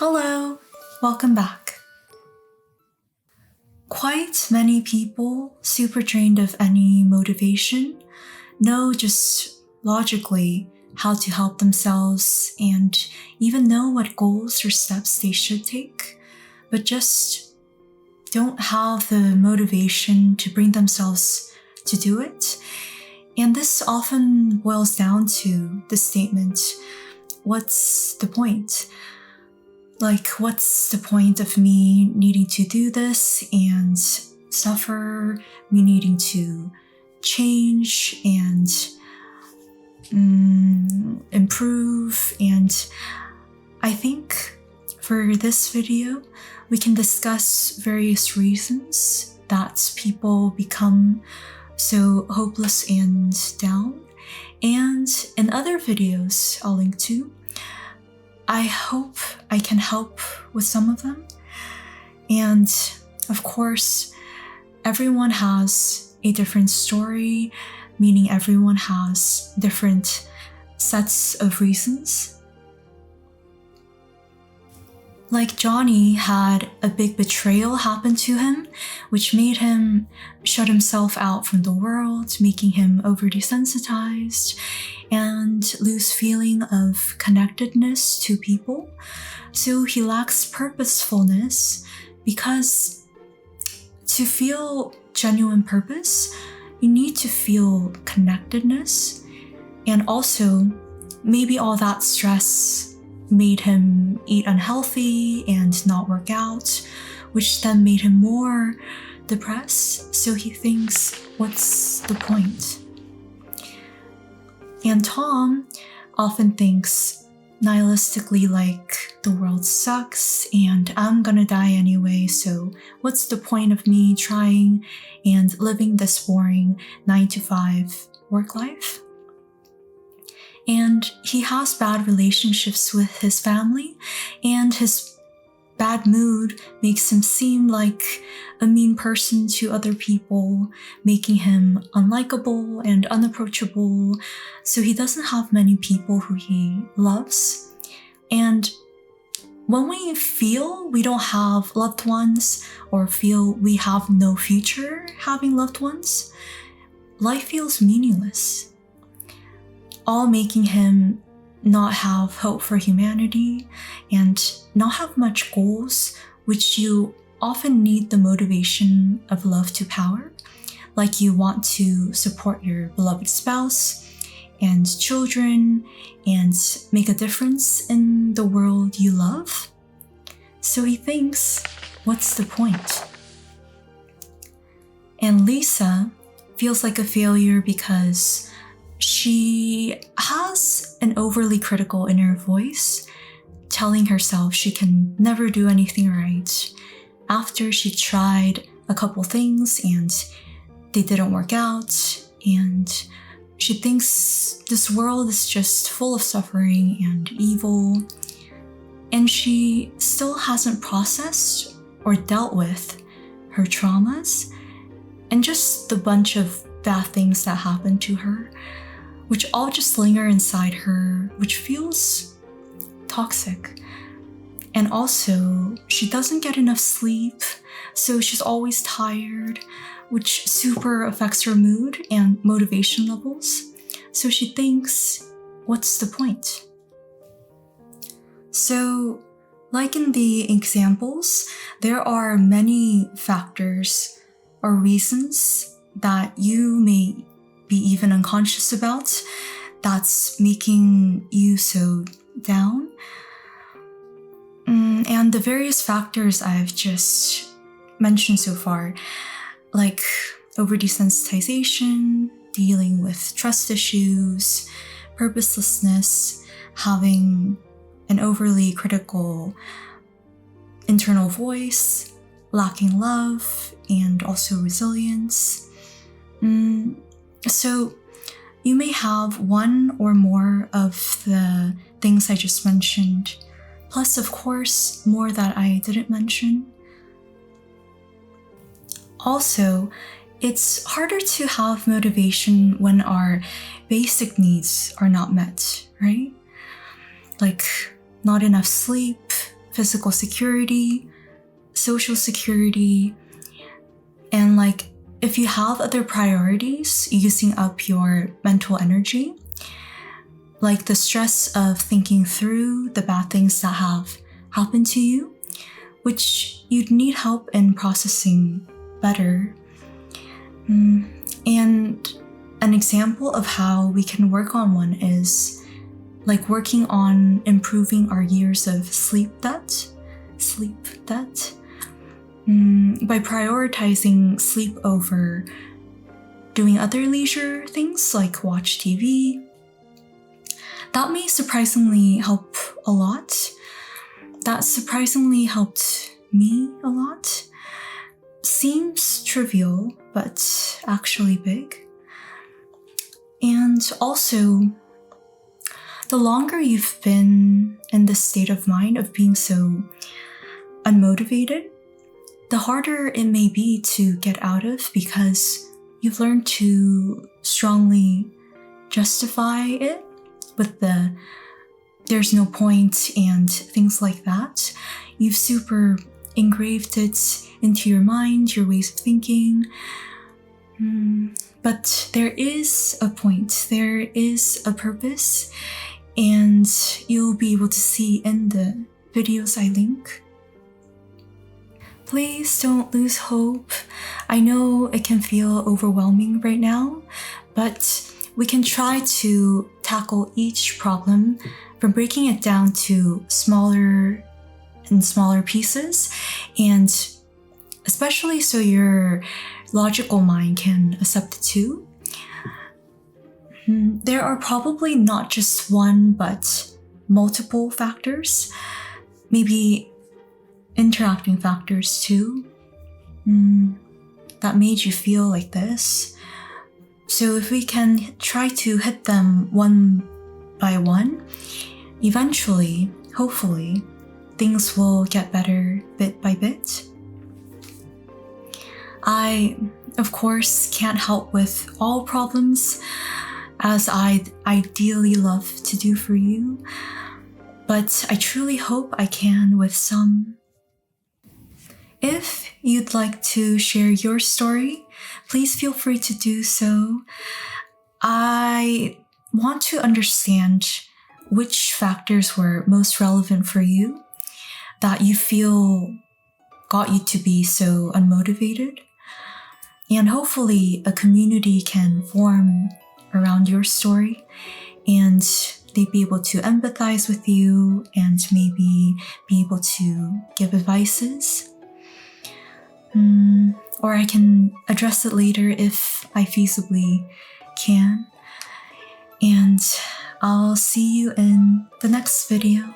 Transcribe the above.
Hello, welcome back. Quite many people, super drained of any motivation, know just logically how to help themselves and even know what goals or steps they should take, but just don't have the motivation to bring themselves to do it. And this often boils down to the statement, what's the point? Like, what's the point of me needing to do this and suffer, me needing to change and improve? And I think for this video, we can discuss various reasons that people become so hopeless and down. And in other videos I'll link to, I hope I can help with some of them. And of course, everyone has a different story, meaning everyone has different sets of reasons. Like Johnny had a big betrayal happen to him, which made him shut himself out from the world, making him over-desensitized and lose feeling of connectedness to people. So he lacks purposefulness, because to feel genuine purpose, you need to feel connectedness. And also, maybe all that stress made him eat unhealthy and not work out, which then made him more depressed. So he thinks, what's the point? And Tom often thinks nihilistically, like, the world sucks and I'm gonna die anyway, so what's the point of me trying and living this boring 9-to-5 work life? And he has bad relationships with his family, and his bad mood makes him seem like a mean person to other people, making him unlikable and unapproachable, so he doesn't have many people who he loves. And when we feel we don't have loved ones or feel we have no future having loved ones, life feels meaningless, all making him not have hope for humanity and not have much goals, which you often need the motivation of love to power. Like, you want to support your beloved spouse and children and make a difference in the world you love. So he thinks, what's the point? And Lisa feels like a failure because she has an overly critical inner voice telling herself she can never do anything right after she tried a couple things and they didn't work out, and she thinks this world is just full of suffering and evil, and she still hasn't processed or dealt with her traumas and just the bunch of bad things that happened to her, which all just linger inside her, which feels toxic. And also, she doesn't get enough sleep, so she's always tired, which super affects her mood and motivation levels. So she thinks, what's the point? So, like in the examples, there are many factors or reasons that you may be even unconscious about that's making you so down. And the various factors I've just mentioned so far, like over-desensitization, dealing with trust issues, purposelessness, having an overly critical internal voice, lacking love, and also resilience. So you may have one or more of the things I just mentioned, plus of course more that I didn't mention. Also, it's harder to have motivation when our basic needs are not met, right? Like not enough sleep, physical security, social security, and like if you have other priorities using up your mental energy, like the stress of thinking through the bad things that have happened to you, which you'd need help in processing better. And an example of how we can work on one is like working on improving our years of sleep debt, by prioritizing sleep over doing other leisure things like watch TV. That may surprisingly help a lot. That surprisingly helped me a lot. Seems trivial, but actually big. And also, the longer you've been in this state of mind of being so unmotivated, the harder it may be to get out of because you've learned to strongly justify it with the there's no point and things like that. You've super engraved it into your mind, your ways of thinking. But there is a point, there is a purpose, and you'll be able to see in the videos I link. Please don't lose hope. I know it can feel overwhelming right now, but we can try to tackle each problem from breaking it down to smaller and smaller pieces, and especially so your logical mind can accept it too. There are probably not just one, but multiple factors, maybe interacting factors too, that made you feel like this. So if we can try to hit them one by one, eventually, hopefully, things will get better bit by bit. I, of course, can't help with all problems, as I'd ideally love to do for you, but I truly hope I can with some. If you'd like to share your story, please feel free to do so. I want to understand which factors were most relevant for you that you feel got you to be so unmotivated. And hopefully a community can form around your story and they'd be able to empathize with you and maybe be able to give advices. Or I can address it later if I feasibly can. And I'll see you in the next video.